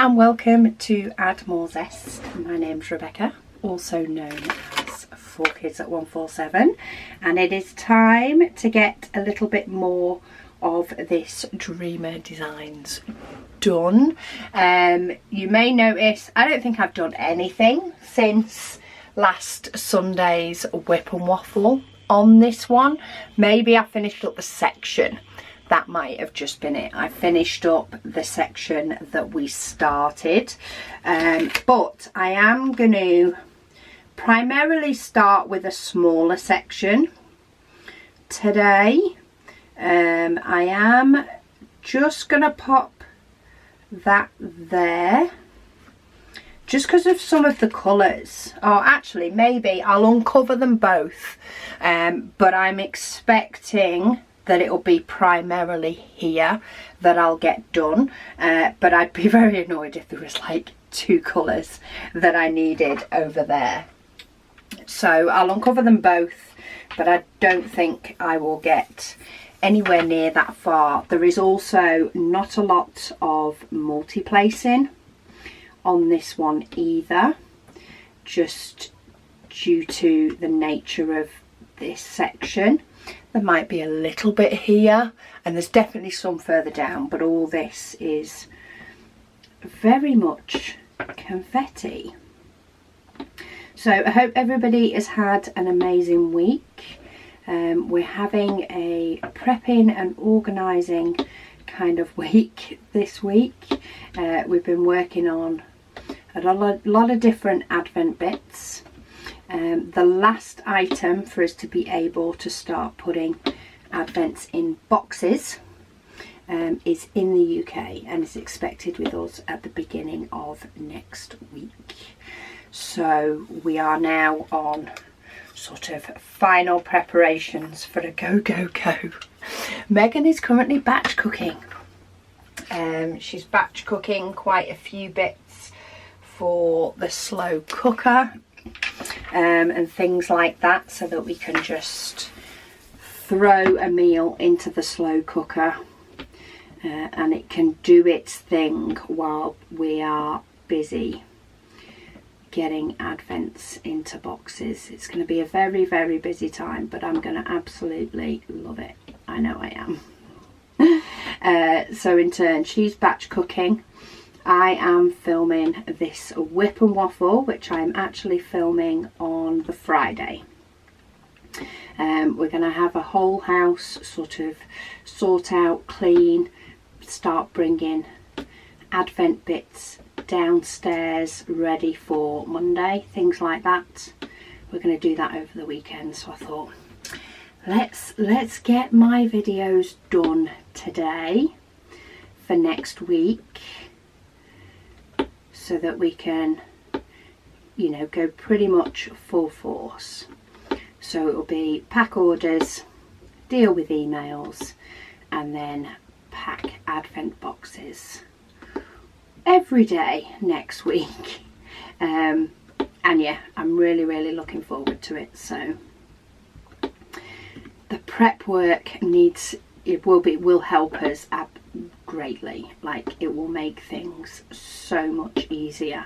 and welcome to Add More Zest. My name's Rebecca, also known as 4Kids at 147, and it is time to get a little bit more of this Dreamer Designs done. You may notice I don't think I've done anything since last Sunday's WIP and Waffle on this one. Maybe I finished up the section. That might have just been it. I finished up the section that we started, but I am going to primarily start with a smaller section today. I am just going to pop that there just because of some of the colours. Or actually maybe I'll uncover them both, but I'm expecting that it will be primarily here that I'll get done, but I'd be very annoyed if there was like two colours that I needed over there. So I'll uncover them both, but I don't think I will get anywhere near that far. There is also not a lot of multi-placing on this one either, just due to the nature of this section. There might be a little bit here, and there's definitely some further down, but all this is very much confetti. So I hope everybody has had an amazing week. We're having a prepping and organising kind of week this week. We've been working on a lot of different Advent bits. The last item for us to be able to start putting Advents in boxes is in the UK and is expected with us at the beginning of next week. So we are now on sort of final preparations for a go. Megan is currently batch cooking. She's batch cooking quite a few bits for the slow cooker. And things like that, so that we can just throw a meal into the slow cooker and it can do its thing while we are busy getting Advents into boxes. It's going to be a very, very busy time, but I'm going to absolutely love it. I know I am. So in turn, she's batch cooking. I am filming this WIP and Waffle, which I'm actually filming on the Friday. We're going to have a whole house sort of sort out, clean, start bringing Advent bits downstairs ready for Monday, things like that. We're going to do that over the weekend, so I thought let's get my videos done today for next week, so that we can, you know, go pretty much full force. So it'll be pack orders, deal with emails, and then pack Advent boxes every day next week. And yeah, I'm really looking forward to it. So the prep work will help us greatly. Like, it will make things so much easier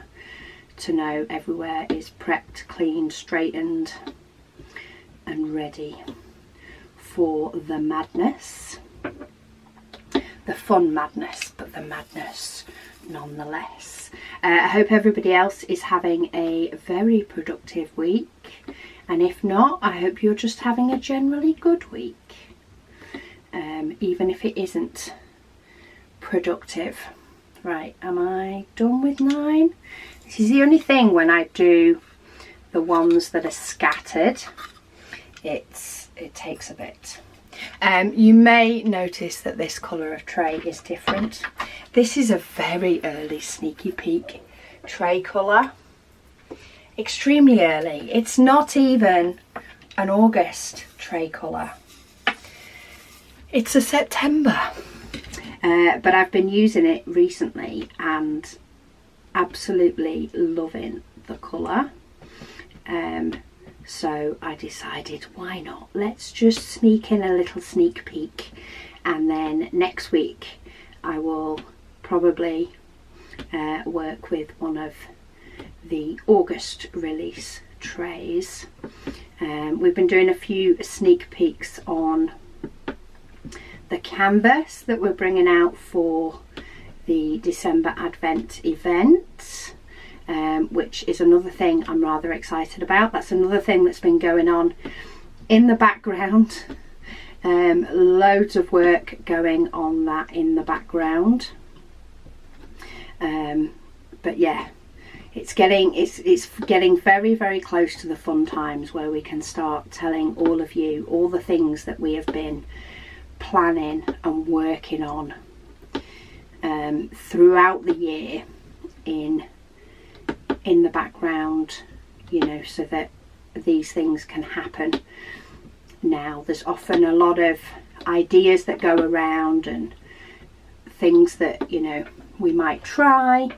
to know everywhere is prepped, cleaned, straightened and ready for the madness, the fun madness, but the madness nonetheless. I hope everybody else is having a very productive week, and if not, I hope you're just having a generally good week, even if it isn't productive. Right, am I done with 9? This is the only thing when I do the ones that are scattered, it takes a bit. You may notice that this colour of tray is different. This is a very early sneaky peek tray colour, extremely early. It's not even an August tray colour, it's a September. But I've been using it recently and absolutely loving the colour. So I decided, why not? Let's just sneak in a little sneak peek, and then next week I will probably work with one of the August release trays. We've been doing a few sneak peeks on the canvas that we're bringing out for the December Advent event, which is another thing I'm rather excited about. That's another thing that's been going on in the background. Loads of work going on that in the background. But yeah, it's getting very, very close to the fun times where we can start telling all of you all the things that we have been planning and working on throughout the year in the background, you know, so that these things can happen now. There's often a lot of ideas that go around and things that, you know, we might try,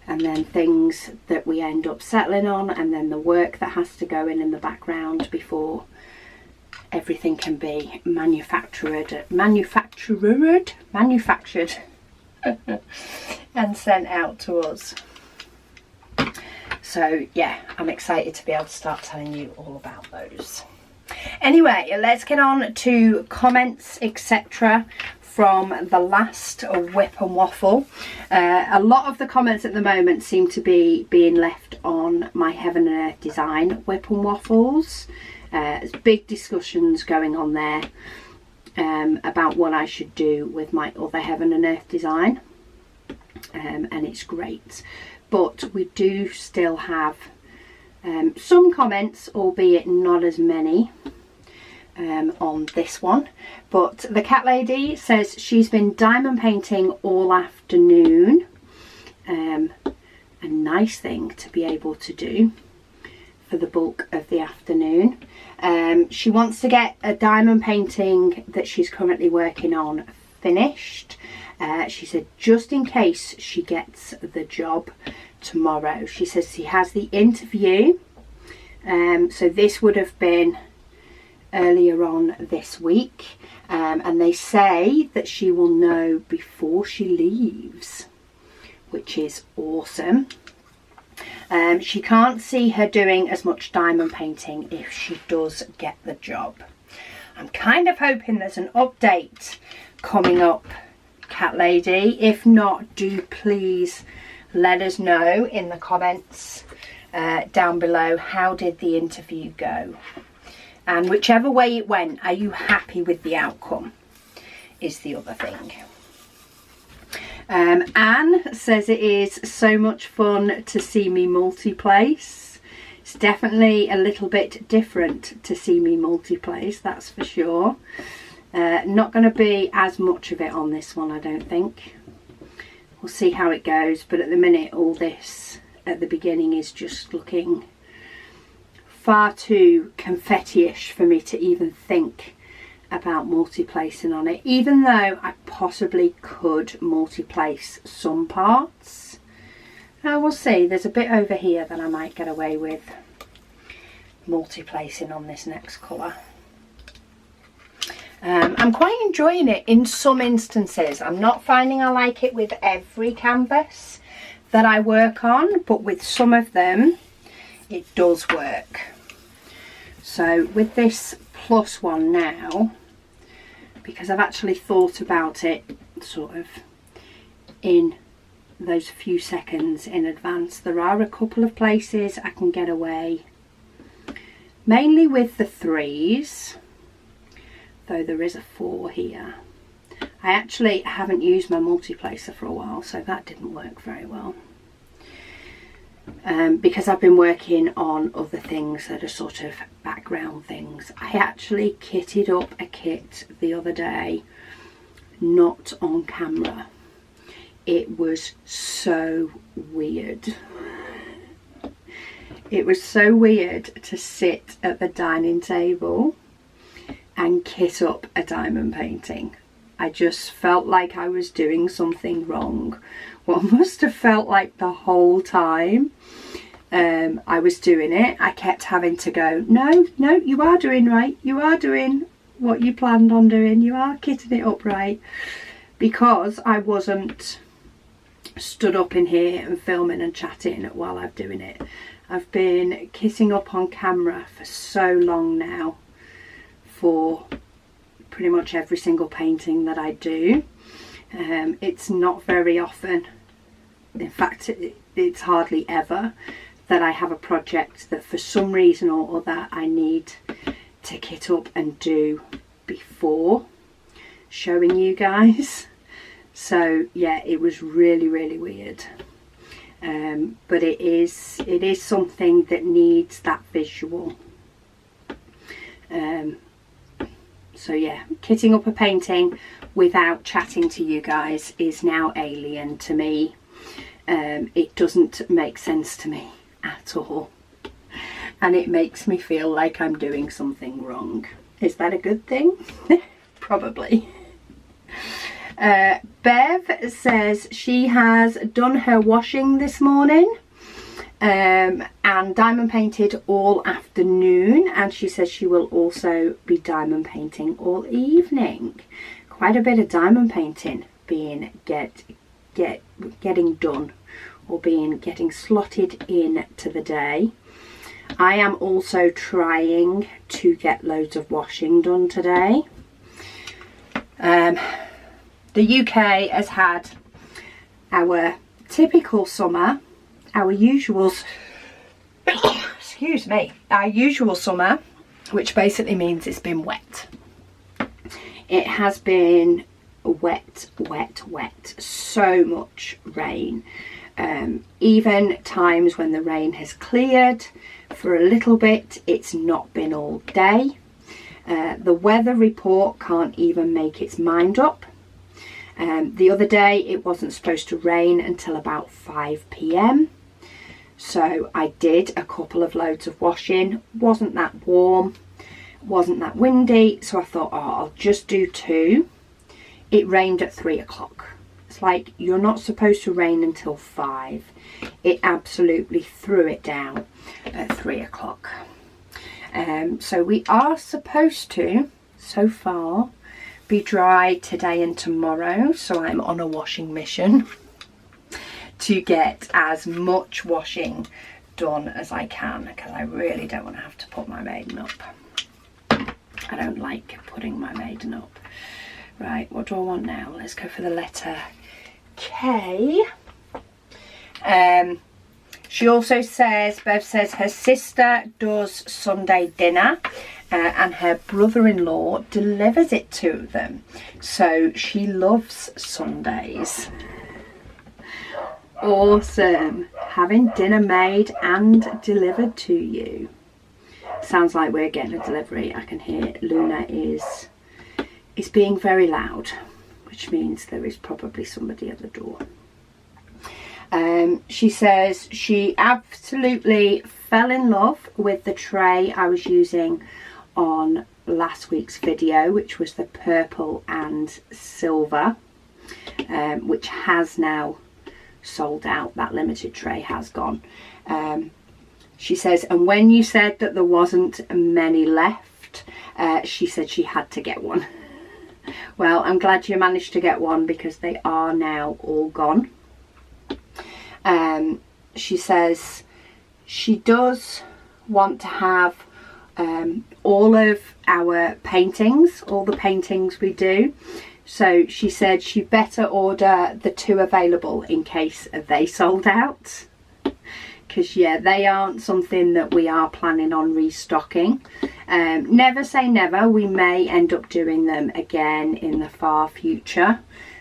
and then things that we end up settling on, and then the work that has to go in the background before everything can be manufactured and sent out to us. So yeah, I'm excited to be able to start telling you all about those. Anyway, let's get on to comments, etc. from the last WIP and Waffle. A lot of the comments at the moment seem to be being left on my Heaven and Earth design WIP and Waffles. There's big discussions going on there about what I should do with my other Heaven and Earth design, and it's great. But we do still have some comments, albeit not as many, on this one. But the cat lady says she's been diamond painting all afternoon. A nice thing to be able to do for the bulk of the afternoon. She wants to get a diamond painting that she's currently working on finished. She said just in case she gets the job tomorrow. She says she has the interview, so this would have been earlier on this week, and they say that she will know before she leaves, which is awesome. She can't see her doing as much diamond painting if she does get the job. I'm kind of hoping there's an update coming up, cat lady. If not, do please let us know in the comments down below. How did the interview go? And whichever way it went, are you happy with the outcome is the other thing. Anne says it is so much fun to see me multi-place. It's definitely a little bit different to see me multi-place, that's for sure. Not going to be as much of it on this one, I don't think. We'll see how it goes, but at the minute all this at the beginning is just looking far too confetti-ish for me to even think about multi-placing on it, even though I possibly could multi-place some parts. We'll see. There's a bit over here that I might get away with multi-placing on this next colour. I'm quite enjoying it in some instances. I'm not finding I like it with every canvas that I work on, but with some of them it does work. So with this plus one now, because I've actually thought about it sort of in those few seconds in advance, there are a couple of places I can get away, mainly with the 3s, though there is a 4 here. I actually haven't used my multi-placer for a while, so that didn't work very well. Because I've been working on other things that are sort of background things. I actually kitted up a kit the other day, not on camera. It was so weird. It was so weird to sit at the dining table and kit up a diamond painting. I just felt like I was doing something wrong. What must have felt like the whole time I was doing it, I kept having to go, no, you are doing right. You are doing what you planned on doing. You are kitting it up right. Because I wasn't stood up in here and filming and chatting while I'm doing it. I've been kissing up on camera for so long now for pretty much every single painting that I do. It's not very often, in fact it's hardly ever, that I have a project that for some reason or other I need to kit up and do before showing you guys. So yeah, it was really weird, but it is something that needs that visual. So yeah, kitting up a painting without chatting to you guys is now alien to me. It doesn't make sense to me at all, and it makes me feel like I'm doing something wrong. Is that a good thing? Probably. Bev says she has done her washing this morning and diamond painted all afternoon, and she says she will also be diamond painting all evening. Quite a bit of diamond painting being getting done, or getting slotted in to the day. I am also trying to get loads of washing done today. The UK has had our typical summer, our usual summer, which basically means it's been wet. It has been wet, so much rain. Even times when the rain has cleared for a little bit, it's not been all day. The weather report can't even make its mind up. The other day it wasn't supposed to rain until about 5 p.m. so I did a couple of loads of washing. Wasn't that warm, wasn't that windy, so I thought, oh, I'll just do 2. It rained at 3 o'clock. It's like, you're not supposed to rain until 5. It absolutely threw it down at 3 o'clock. So we are supposed to, so far, be dry today and tomorrow, so I'm on a washing mission to get as much washing done as I can, because I really don't want to have to put my maiden up. I don't like putting my maiden up. Right, what do I want now? Let's go for the letter K. She also says, Bev says her sister does Sunday dinner and her brother-in-law delivers it to them. So she loves Sundays. Awesome. Having dinner made and delivered to you. Sounds like we're getting a delivery. I can hear Luna is being very loud, which means there is probably somebody at the door. She says she absolutely fell in love with the tray I was using on last week's video, which was the purple and silver, which has now sold out. That limited tray has gone. She says, and when you said that there wasn't many left, she said she had to get one. Well, I'm glad you managed to get one, because they are now all gone. She says she does want to have all of our paintings, all the paintings we do. So she said she better order the 2 available in case they sold out. Because yeah, they aren't something that we are planning on restocking. Never say never, we may end up doing them again in the far future.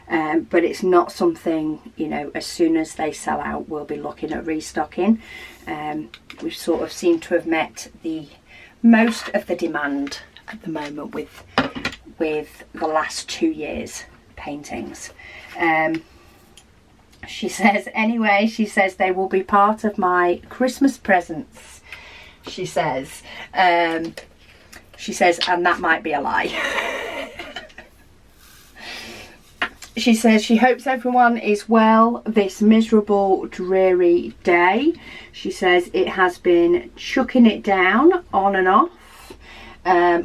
But it's not something, you know, as soon as they sell out, we'll be looking at restocking. We sort of seem to have met the most of the demand at the moment with the last 2 years paintings. She says, anyway, she says they will be part of my Christmas presents. She says, and that might be a lie. She says she hopes everyone is well this miserable, dreary day. She says it has been chucking it down on and off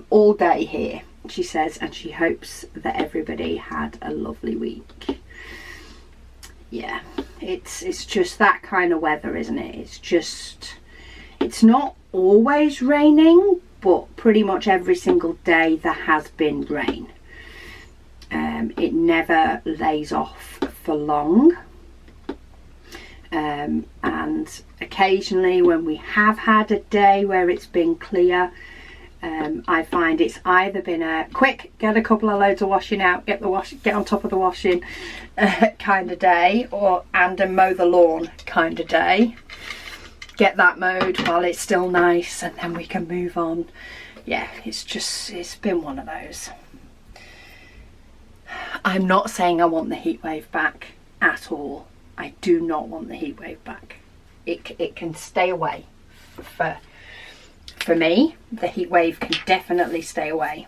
all day here, she says, and she hopes that everybody had a lovely week. yeah, it's just that kind of weather, isn't it? It's not always raining, but pretty much every single day there has been rain. It never lays off for long. And occasionally when we have had a day where it's been clear, I find it's either been a quick get a couple of loads of washing out, get on top of the washing kind of day, and a mow the lawn kind of day. Get that mowed while it's still nice, and then we can move on. Yeah, it's been one of those. I'm not saying I want the heat wave back at all. I do not want the heat wave back. It can stay away. For me, the heat wave can definitely stay away.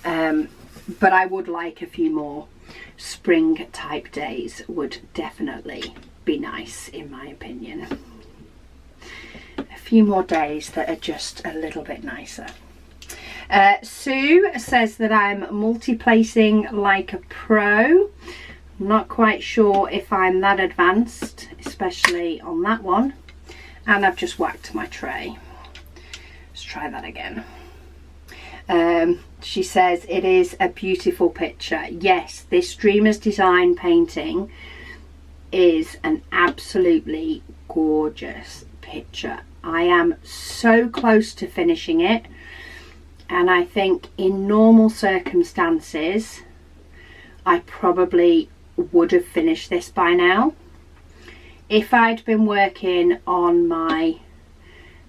But I would like a few more spring type days. Would definitely be nice, in my opinion. A few more days that are just a little bit nicer. Sue says that I'm multi-placing like a pro. I'm not quite sure if I'm that advanced, especially on that one. And I've just whacked my tray. Let's try that again. She says it is a beautiful picture. Yes, this Dreamer's Design painting is an absolutely gorgeous picture. I am so close to finishing it, and I think in normal circumstances I probably would have finished this by now. If I'd been working on my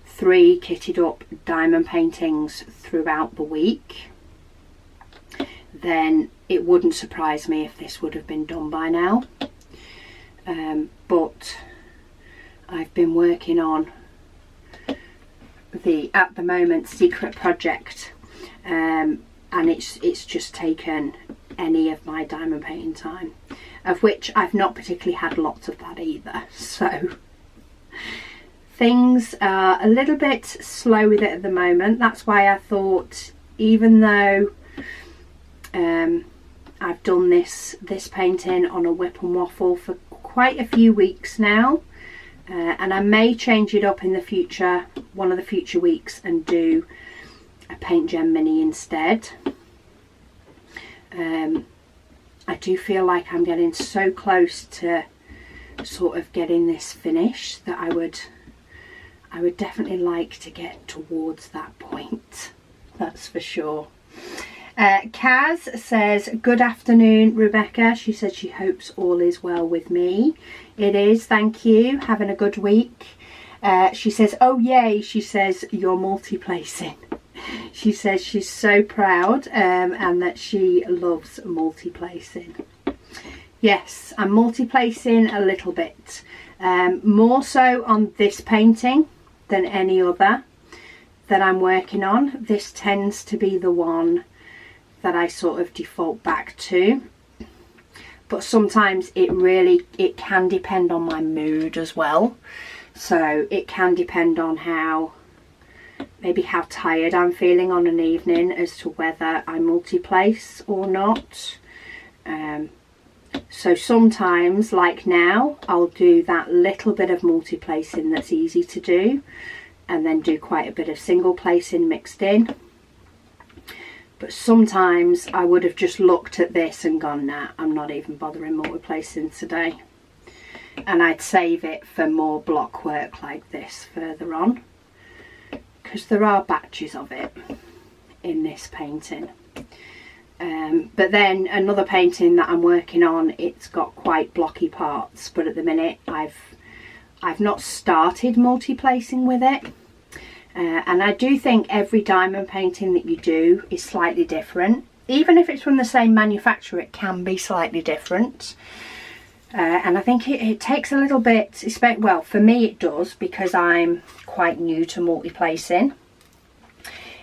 3 kitted up diamond paintings throughout the week, then it wouldn't surprise me if this would have been done by now. But I've been working on the, at the moment, secret project, and it's just taken any of my diamond painting time, of which I've not particularly had lots of that either. So things are a little bit slow with it at the moment. That's why I thought, even though I've done this painting on a WIP and Waffle for quite a few weeks now, and I may change it up in the future, one of the future weeks, and do a Paint Gem Mini instead. I do feel like I'm getting so close to sort of getting this finished that I would definitely like to get towards that point, that's for sure. Kaz says, good afternoon, Rebecca. She said she hopes all is well with me. It is, thank you. Having a good week. She says, oh yay, she says, you're multi-placing. She says she's so proud, and that she loves multi-placing. Yes, I'm multi-placing a little bit. More so on this painting than any other that I'm working on. This tends to be the one that I sort of default back to, but sometimes it can depend on my mood as well. So it can depend on maybe how tired I'm feeling on an evening as to whether I multi-place or not. So sometimes, like now, I'll do that little bit of multi-placing that's easy to do, and then do quite a bit of single placing mixed in. But sometimes I would have just looked at this and gone, nah, I'm not even bothering multi-placing today. And I'd save it for more block work like this further on, because there are batches of it in this painting. But then another painting that I'm working on, it's got quite blocky parts, but at the minute I've not started multi-placing with it. And I do think every diamond painting that you do is slightly different. Even if it's from the same manufacturer, it can be slightly different. And I think it takes a little bit, well, for me it does, because I'm quite new to multi-placing.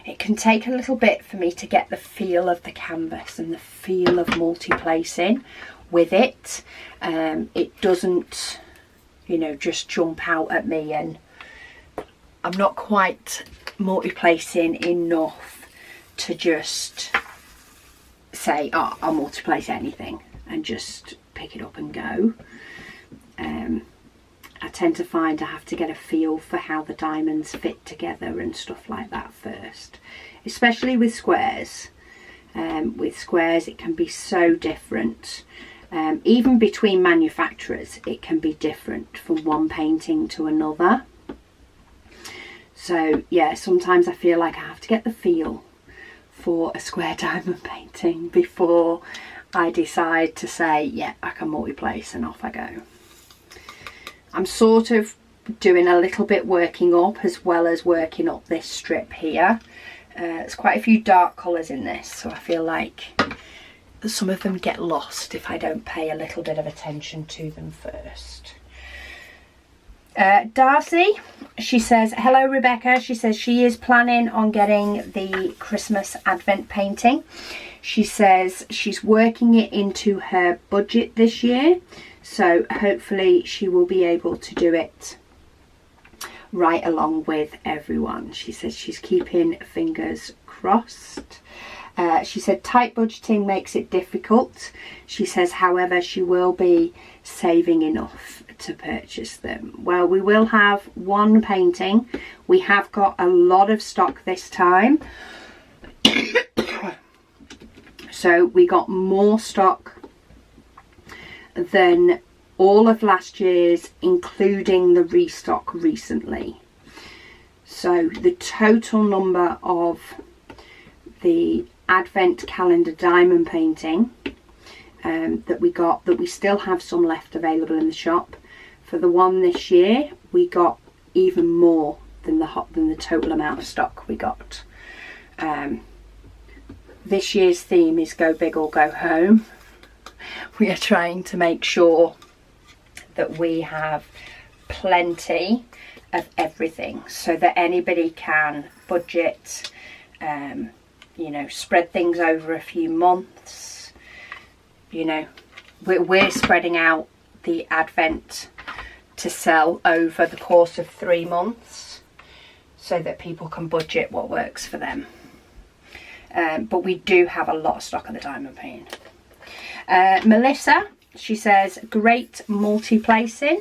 It can take a little bit for me to get the feel of the canvas and the feel of multi-placing with it. It doesn't, you know, just jump out at me, and I'm not quite multi-placing enough to just say, oh, I'll multi-place anything. and just pick it up and go. I tend to find I have to get a feel for how the diamonds fit together and stuff like that first, especially with squares. With squares it can be so different. Even between manufacturers it can be different from one painting to another. So yeah, sometimes I feel like I have to get the feel for a square diamond painting before I decide to say, yeah, I can multi-place, and off I go. I'm sort of doing a little bit working up as well as working up this strip here. There's quite a few dark colours in this, so I feel like some of them get lost if I don't pay a little bit of attention to them first. Darcy, she says, hello Rebecca. She says she is planning on getting the Christmas Advent painting. She says she's working it into her budget this year, so hopefully she will be able to do it right along with everyone. She says she's keeping fingers crossed. She said tight budgeting makes it difficult. She says, however, she will be saving enough to purchase them. Well, we will have one painting. We have got a lot of stock this time. So we got more stock than all of last year's, including the restock recently. So the total number of the Advent calendar diamond painting that we got, that we still have some left available in the shop, for the one this year we got even more than the total amount of stock we got. This year's theme is go big or go home. We are trying to make sure that we have plenty of everything so that anybody can budget, you know, spread things over a few months. You know, we're spreading out the Advent to sell over the course of 3 months so that people can budget what works for them. But we do have a lot of stock of the diamond painting. Melissa, she says, great multi-placing.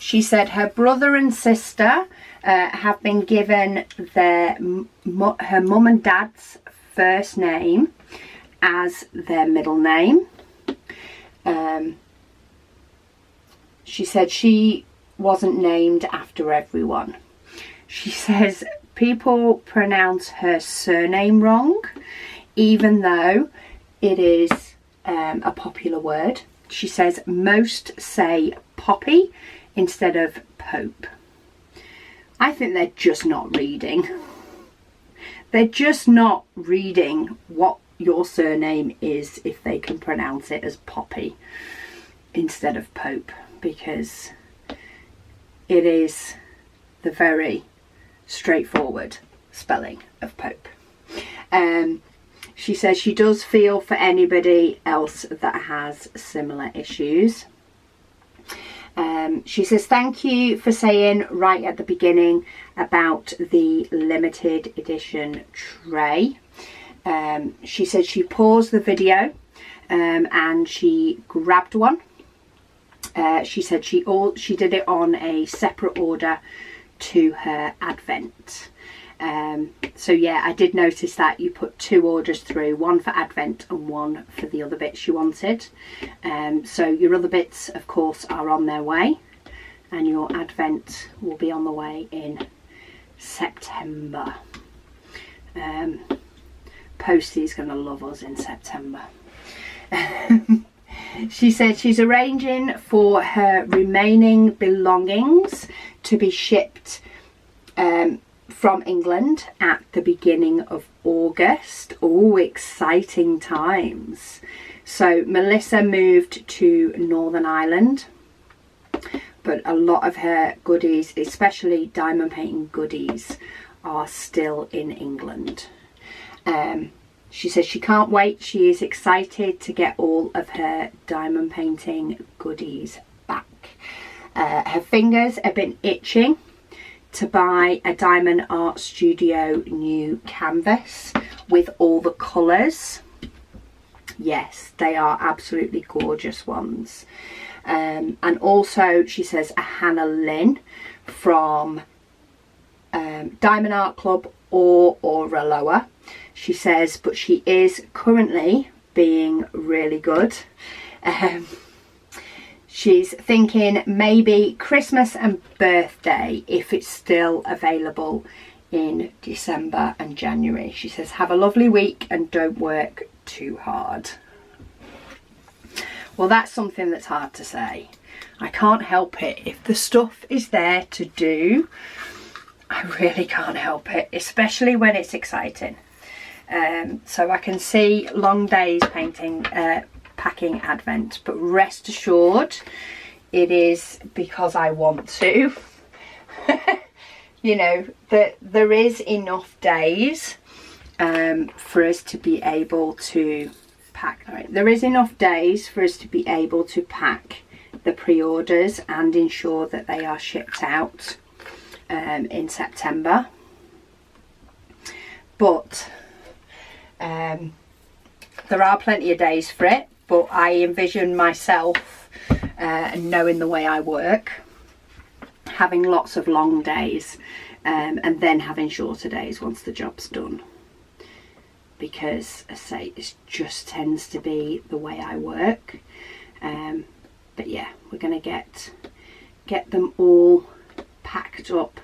She said her brother and sister have been given her mum and dad's first name as their middle name. She said she wasn't named after everyone. She says people pronounce her surname wrong, even though it is a popular word. She says most say Poppy instead of Pope. I think they're just not reading. They're just not reading what your surname is if they can pronounce it as Poppy instead of Pope, because it is the very straightforward spelling of Pope. She says she does feel for anybody else that has similar issues. She says thank you for saying right at the beginning about the limited edition tray. She said she paused the video and she grabbed one. She said she did it on a separate order to her Advent. So yeah, I did notice that you put 2 orders through, one for Advent and one for the other bits you wanted. So your other bits of course are on their way, and your Advent will be on the way in September. Postie's gonna love us in September. She said she's arranging for her remaining belongings to be shipped from England at the beginning of August. Oh, exciting times. So Melissa moved to Northern Ireland, but a lot of her goodies, especially diamond painting goodies, are still in England. She says she can't wait. She is excited to get all of her diamond painting goodies back. Her fingers have been itching to buy a Diamond Art Studio new canvas with all the colours Yes, they are absolutely gorgeous ones. And also she says a Hannah Lynn from Diamond Art Club or Lower. She says, but she is currently being really good. She's thinking maybe Christmas and birthday if it's still available in December and January. She says, have a lovely week and don't work too hard. Well, that's something that's hard to say. I can't help it. If the stuff is there to do, I really can't help it, especially when it's exciting. So I can see long days painting, packing Advent, but rest assured it is because I want to. You know, that there is enough days for us to be able to pack. Right, there is enough days for us to be able to pack the pre-orders and ensure that they are shipped out in September. But there are plenty of days for it, but I envision myself, knowing the way I work, having lots of long days and then having shorter days once the job's done, because as I say, it just tends to be the way I work. But yeah, we're going to get them all packed up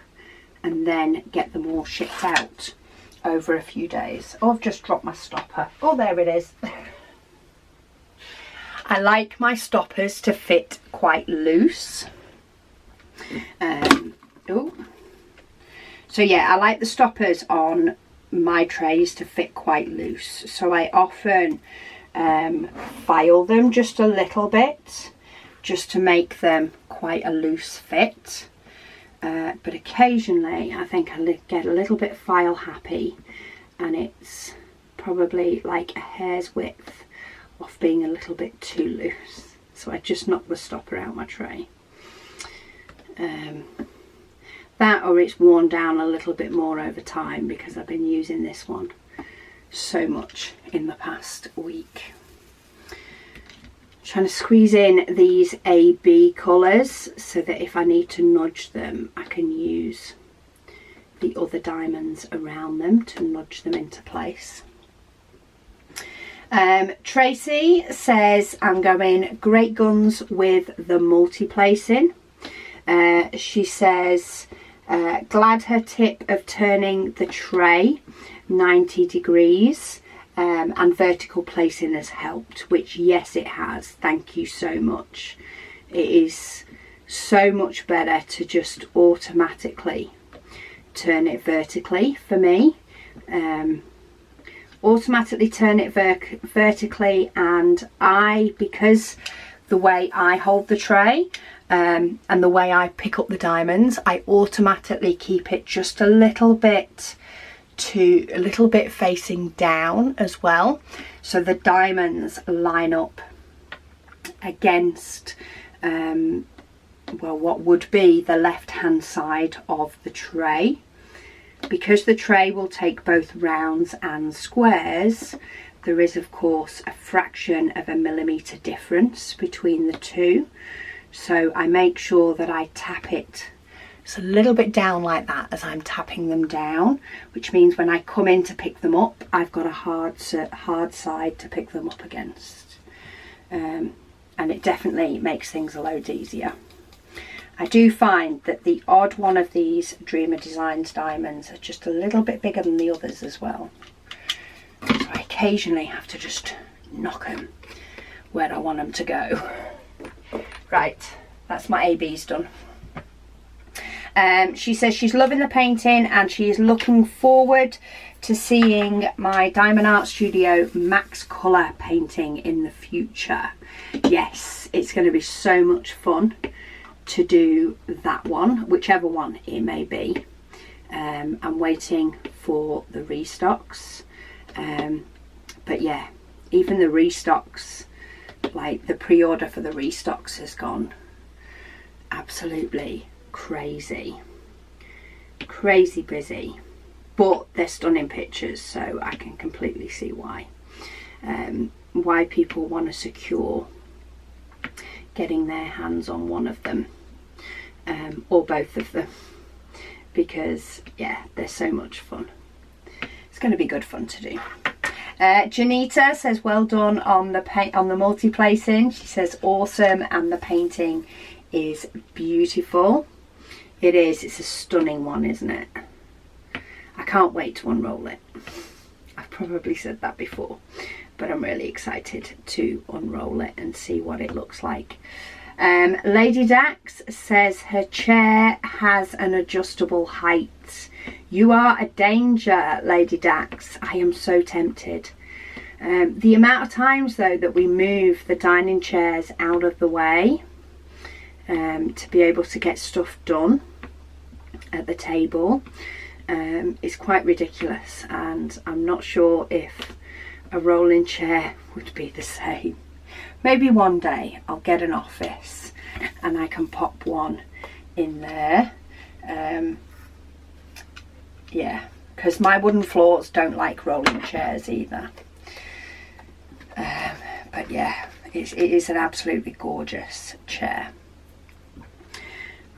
and then get them all shipped out over a few days. Oh, I've just dropped my stopper. Oh, there it is. I like my stoppers to fit quite loose. So yeah, I like the stoppers on my trays to fit quite loose. So I often file them just a little bit, just to make them quite a loose fit. But occasionally I think I get a little bit file happy and it's probably like a hair's width off being a little bit too loose. So I just knock the stopper out my tray. That, or it's worn down a little bit more over time because I've been using this one so much in the past week. Trying to squeeze in these AB colours so that if I need to nudge them, I can use the other diamonds around them to nudge them into place. Tracy says I'm going great guns with the multi-placing. She says glad her tip of turning the tray 90 degrees and vertical placing has helped, which yes it has. Thank you so much. It is so much better to just automatically turn it vertically for me. Automatically turn it vertically, and because the way I hold the tray and the way I pick up the diamonds, I automatically keep it just a little bit facing down as well, so the diamonds line up against well, what would be the left hand side of the tray. Because the tray will take both rounds and squares, there is of course a fraction of a millimetre difference between the two. So I make sure that I tap it just a little bit down like that as I'm tapping them down, which means when I come in to pick them up, I've got a hard side to pick them up against. And it definitely makes things a load easier. I do find that the odd one of these Dreamer Designs diamonds are just a little bit bigger than the others as well. So I occasionally have to just knock them where I want them to go. Right, that's my ABs done. She says she's loving the painting and she is looking forward to seeing my Diamond Art Studio Max Colour painting in the future. Yes, it's going to be so much fun to do that one, whichever one it may be. I'm waiting for the restocks, but yeah, even the restocks, like the pre-order for the restocks has gone absolutely crazy busy, but they're stunning pictures, so I can completely see why. why people want to secure getting their hands on one of them, or both of them, because yeah, they're so much fun. It's going to be good fun to do. Janita says well done on the multi-placing. She says awesome, and the painting is beautiful. It is. It's a stunning one, isn't it? I can't wait to unroll it. I've probably said that before, but I'm really excited to unroll it and see what it looks like. Lady Dax says her chair has an adjustable height. You are a danger, Lady Dax. I am so tempted. The amount of times though that we move the dining chairs out of the way to be able to get stuff done at the table is quite ridiculous, and I'm not sure if a rolling chair would be the same. Maybe one day I'll get an office and I can pop one in there. Yeah, because my wooden floors don't like rolling chairs either. But yeah, it is an absolutely gorgeous chair.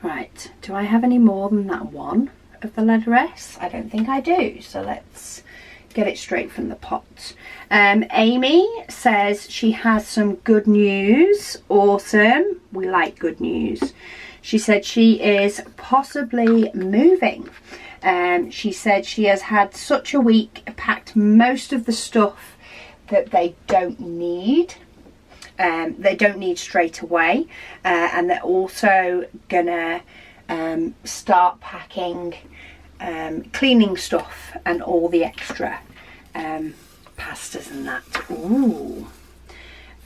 Right, do I have any more than that one of the letter S? I don't think I do, so let's get it straight from the pot. Amy says she has some good news. Awesome, we like good news. She said she is possibly moving. She said she has had such a week, packed most of the stuff that they don't need. They don't need straight away, and they're also gonna start packing cleaning stuff and all the extra pastas and that. Ooh,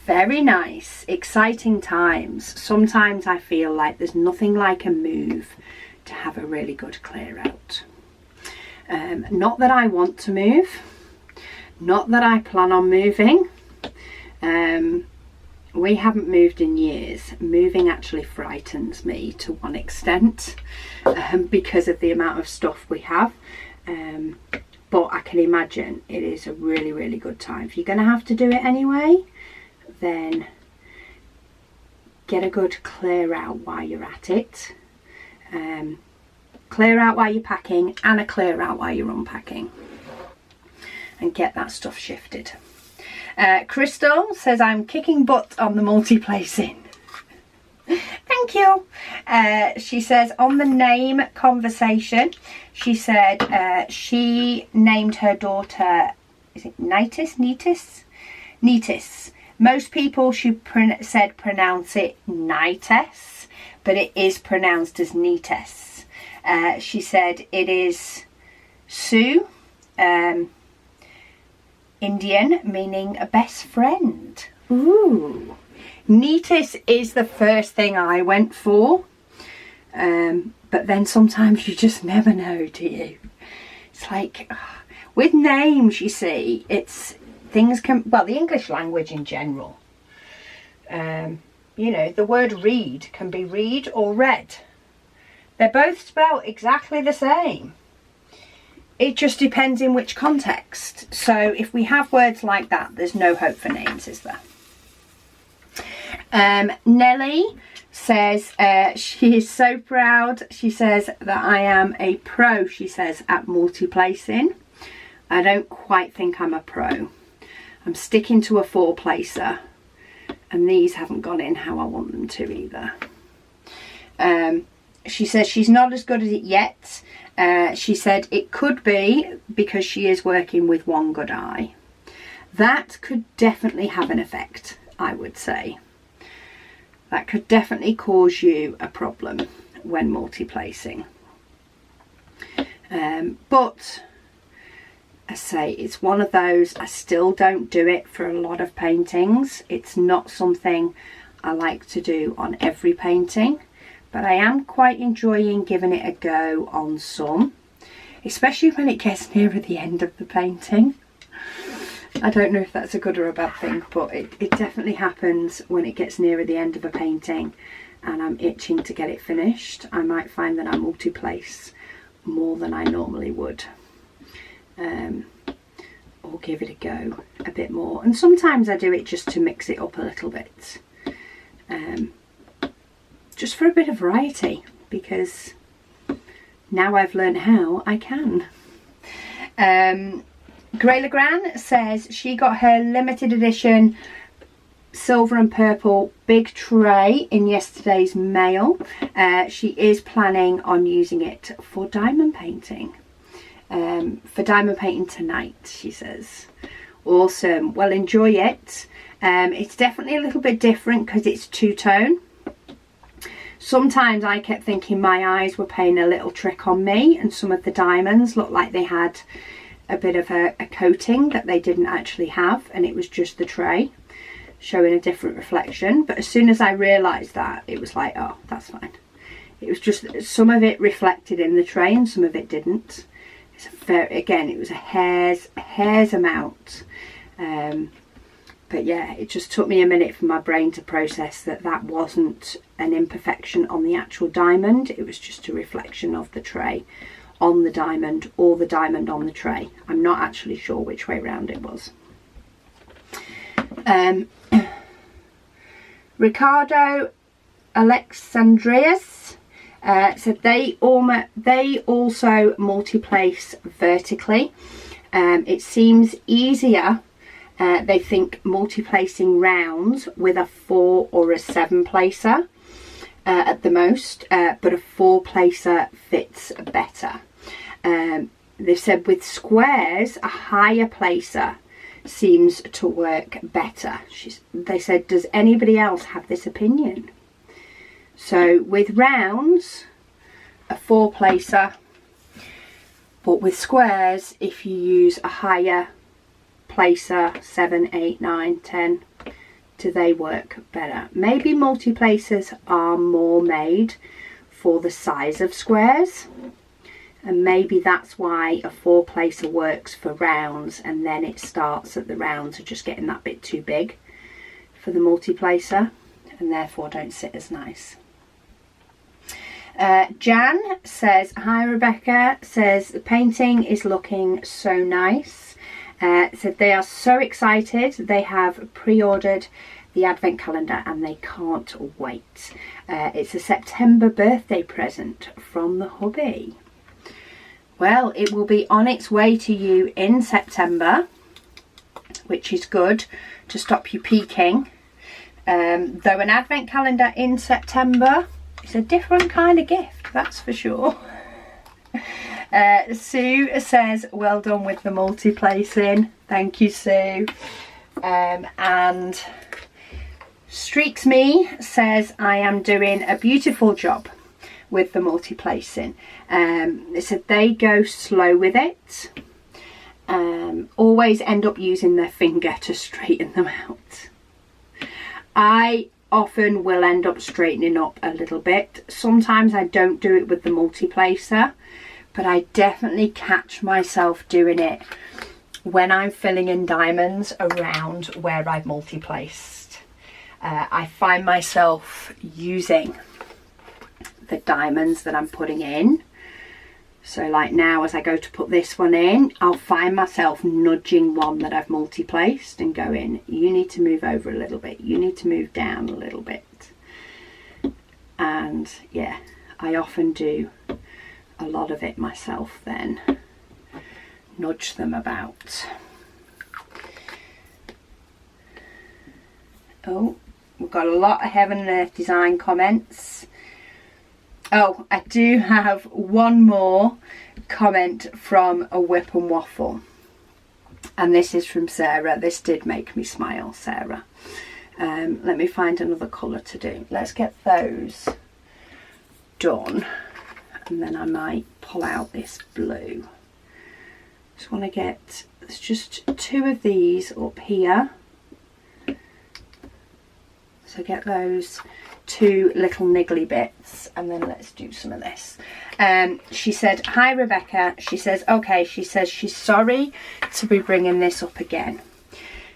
very nice, exciting times. Sometimes I feel like there's nothing like a move to have a really good clear out. Not that I want to move, not that I plan on moving. We haven't moved in years. Moving actually frightens me to one extent because of the amount of stuff we have. But I can imagine it is a really, really good time. If you're going to have to do it anyway, then get a good clear out while you're at it. Clear out while you're packing and a clear out while you're unpacking. And get that stuff shifted. Crystal says I'm kicking butt on the multi-placing. Thank you. She says on the name conversation, she said she named her daughter, is it Nitis? Most people, she said, pronounce it Nites, but it is pronounced as Nites. She said it is Sue, Indian, meaning a best friend. Ooh. Neatest is the first thing I went for. But then sometimes you just never know, do you? It's like, with names, you see, it's, things can, well, the English language in general. You know, the word read can be read or read. They're both spelled exactly the same. It just depends in which context. So if we have words like that, there's no hope for names, is there? Nellie says she is so proud. She says that I am a pro, she says, at multi-placing. I don't quite think I'm a pro. I'm sticking to a 4-placer, and these haven't gone in how I want them to either. She says she's not as good at it yet. She said it could be because she is working with one good eye. That could definitely have an effect, I would say. That could definitely cause you a problem when multi-placing. But I say it's one of those, I still don't do it for a lot of paintings. It's not something I like to do on every painting. But I am quite enjoying giving it a go on some, especially when it gets nearer the end of the painting. I don't know if that's a good or a bad thing, but it definitely happens when it gets nearer the end of a painting and I'm itching to get it finished. I might find that I multi-place more than I normally would. Or or give it a go a bit more. And sometimes I do it just to mix it up a little bit, just for a bit of variety, because now I've learned how, I can. Grey Legrand says she got her limited edition silver and purple big tray in yesterday's mail. She is planning on using it for diamond painting. Tonight, she says. Awesome. Well, enjoy it. It's definitely a little bit different because it's two-tone. Sometimes I kept thinking my eyes were playing a little trick on me, and some of the diamonds looked like they had a bit of a coating that they didn't actually have, and it was just the tray showing a different reflection. But as soon as I realised that, it was like, oh, that's fine. It was just some of it reflected in the tray and some of it didn't. It's again, it was a hair's amount. But yeah, it just took me a minute for my brain to process that that wasn't an imperfection on the actual diamond. It was just a reflection of the tray on the diamond, or the diamond on the tray. I'm not actually sure which way round it was. Ricardo Alexandrius said they also multi-place vertically. It seems easier, they think, multi-placing rounds with a 4 or a 7 placer at the most, but a 4 placer fits better. They said with squares, a higher placer seems to work better. They said, does anybody else have this opinion? So with rounds, a 4 placer, but with squares, if you use a higher placer, 7, 8, 9, 10, do they work better? Maybe multi-placers are more made for the size of squares, and maybe that's why a 4 placer works for rounds, and then it starts at the rounds are just getting that bit too big for the multi-placer, and therefore don't sit as nice. Jan says, hi Rebecca, says the painting is looking so nice. Said they are so excited, they have pre-ordered the advent calendar and they can't wait. It's a September birthday present from the hubby. Well, it will be on its way to you in September, which is good to stop you peaking. Though an advent calendar in September is a different kind of gift, that's for sure. Sue says, well done with the multi-placing. Thank you, Sue. And Streaks Me says, I am doing a beautiful job with the multi-placing. They said they go slow with it. Always end up using their finger to straighten them out. I often will end up straightening up a little bit. Sometimes I don't do it with the multi-placer, but I definitely catch myself doing it when I'm filling in diamonds around where I've multi-placed. I find myself using the diamonds that I'm putting in. So like now, as I go to put this one in, I'll find myself nudging one that I've multi-placed and going, you need to move over a little bit, you need to move down a little bit. And yeah, I often do a lot of it myself then. Nudge them about. Oh, we've got a lot of Heaven and Earth Design comments. Oh, I do have one more comment from a WIP and Waffle. And this is from Sarah. This did make me smile, Sarah. Let me find another colour to do. Let's get those done. And then I might pull out this blue. Just want to get, there's just 2 of these up here. So get those 2 little niggly bits, and then let's do some of this. She said, hi Rebecca. She says, okay, she says she's sorry to be bringing this up again.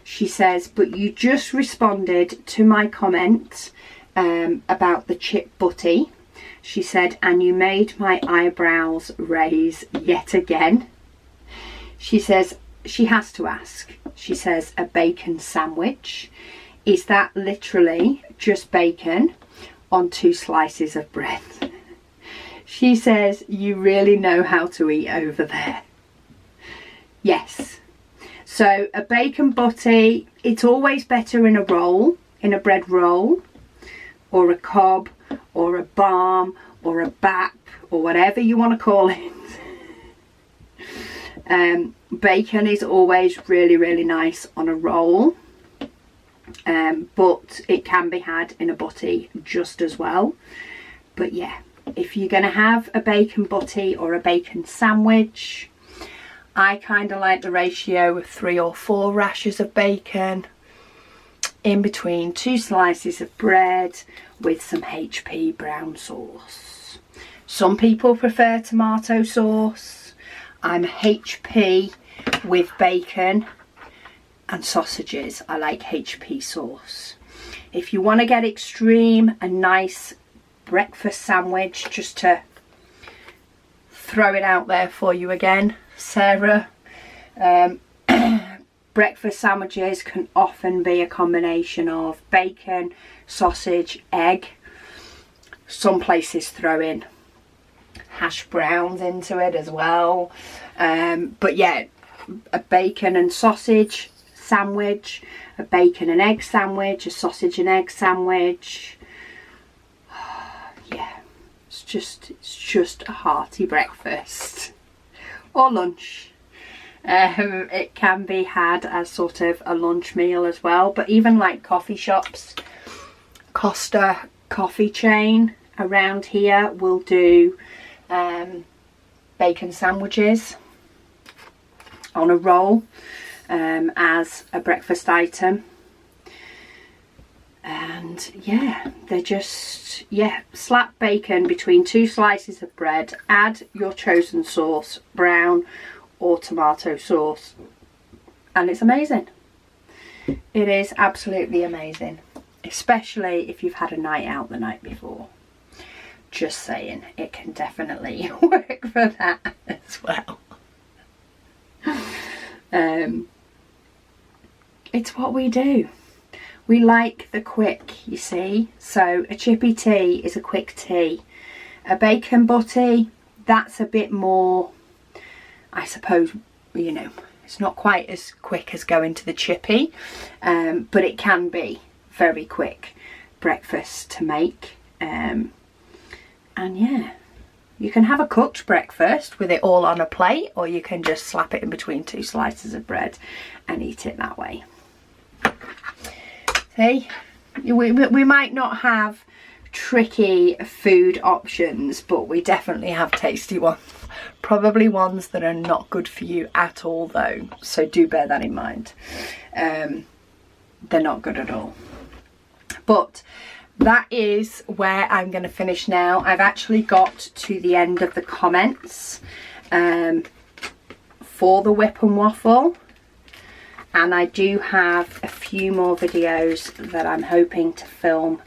She says, but you just responded to my comment about the chip butty. She said, and you made my eyebrows raise yet again. She says, she has to ask. She says, a bacon sandwich. Is that literally just bacon on 2 slices of bread? She says, you really know how to eat over there. Yes. So a bacon butty, it's always better in a roll, in a bread roll, or a cob, or a barm, or a bap, or whatever you want to call it. Bacon is always really, really nice on a roll. But it can be had in a butty just as well. But yeah, if you're going to have a bacon butty or a bacon sandwich, I kind of like the ratio of 3 or 4 rashers of bacon in between 2 slices of bread with some HP brown sauce. Some people prefer tomato sauce. I'm HP with bacon and sausages. I like HP sauce. If you want to get extreme, a nice breakfast sandwich, just to throw it out there for you again, Sarah, breakfast sandwiches can often be a combination of bacon, sausage, egg. Some places throw in hash browns into it as well. But yeah, a bacon and sausage sandwich, a bacon and egg sandwich, a sausage and egg sandwich. Yeah, it's just a hearty breakfast or lunch. It can be had as sort of a lunch meal as well, but even like coffee shops, Costa coffee chain around here will do bacon sandwiches on a roll as a breakfast item. And yeah, they're just, yeah, slap bacon between 2 slices of bread, add your chosen sauce, brown or tomato sauce, and it's amazing. It is absolutely amazing, especially if you've had a night out the night before. Just saying, it can definitely work for that as well. It's what we do. We like the quick, you see. So a chippy tea is a quick tea. A bacon butty, that's a bit more, I suppose, you know, it's not quite as quick as going to the chippy, but it can be very quick breakfast to make. And yeah, you can have a cooked breakfast with it all on a plate, or you can just slap it in between 2 slices of bread and eat it that way. See, we might not have tricky food options, but we definitely have tasty ones. Probably ones that are not good for you at all though, so do bear that in mind. They're not good at all. But that is where I'm going to finish now. I've actually got to the end of the comments for the WIP and Waffle, and I do have a few more videos that I'm hoping to film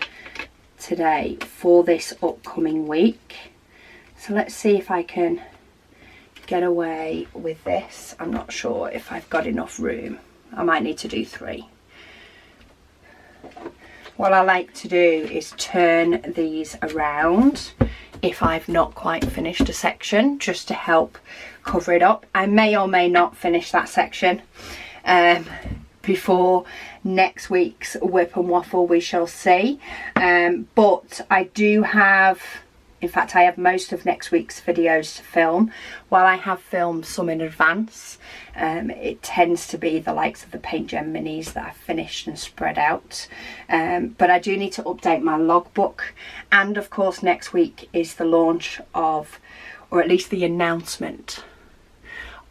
today for this upcoming week. So let's see if I can get away with this. I'm not sure if I've got enough room. I might need to do 3. What I like to do is turn these around if I've not quite finished a section, just to help cover it up. I may or may not finish that section before next week's WIP and Waffle, we shall see. But I do have, in fact I have most of next week's videos to film. While I have filmed some in advance, it tends to be the likes of the Paint Gem minis that I've finished and spread out. But I do need to update my logbook, and of course next week is the launch of, or at least the announcement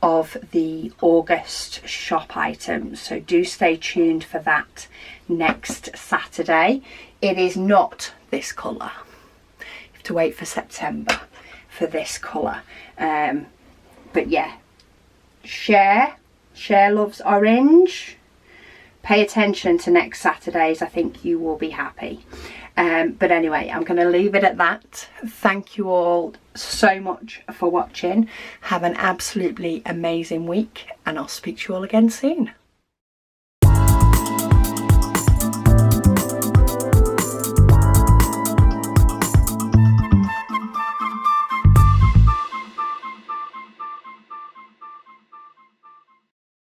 of, the August shop items, so do stay tuned for that next Saturday. It is not this colour. You have to wait for September for this colour. But yeah, Share loves orange. Pay attention to next Saturdays, I think you will be happy. But anyway, I'm going to leave it at that. Thank you all so much for watching. Have an absolutely amazing week, and I'll speak to you all again soon.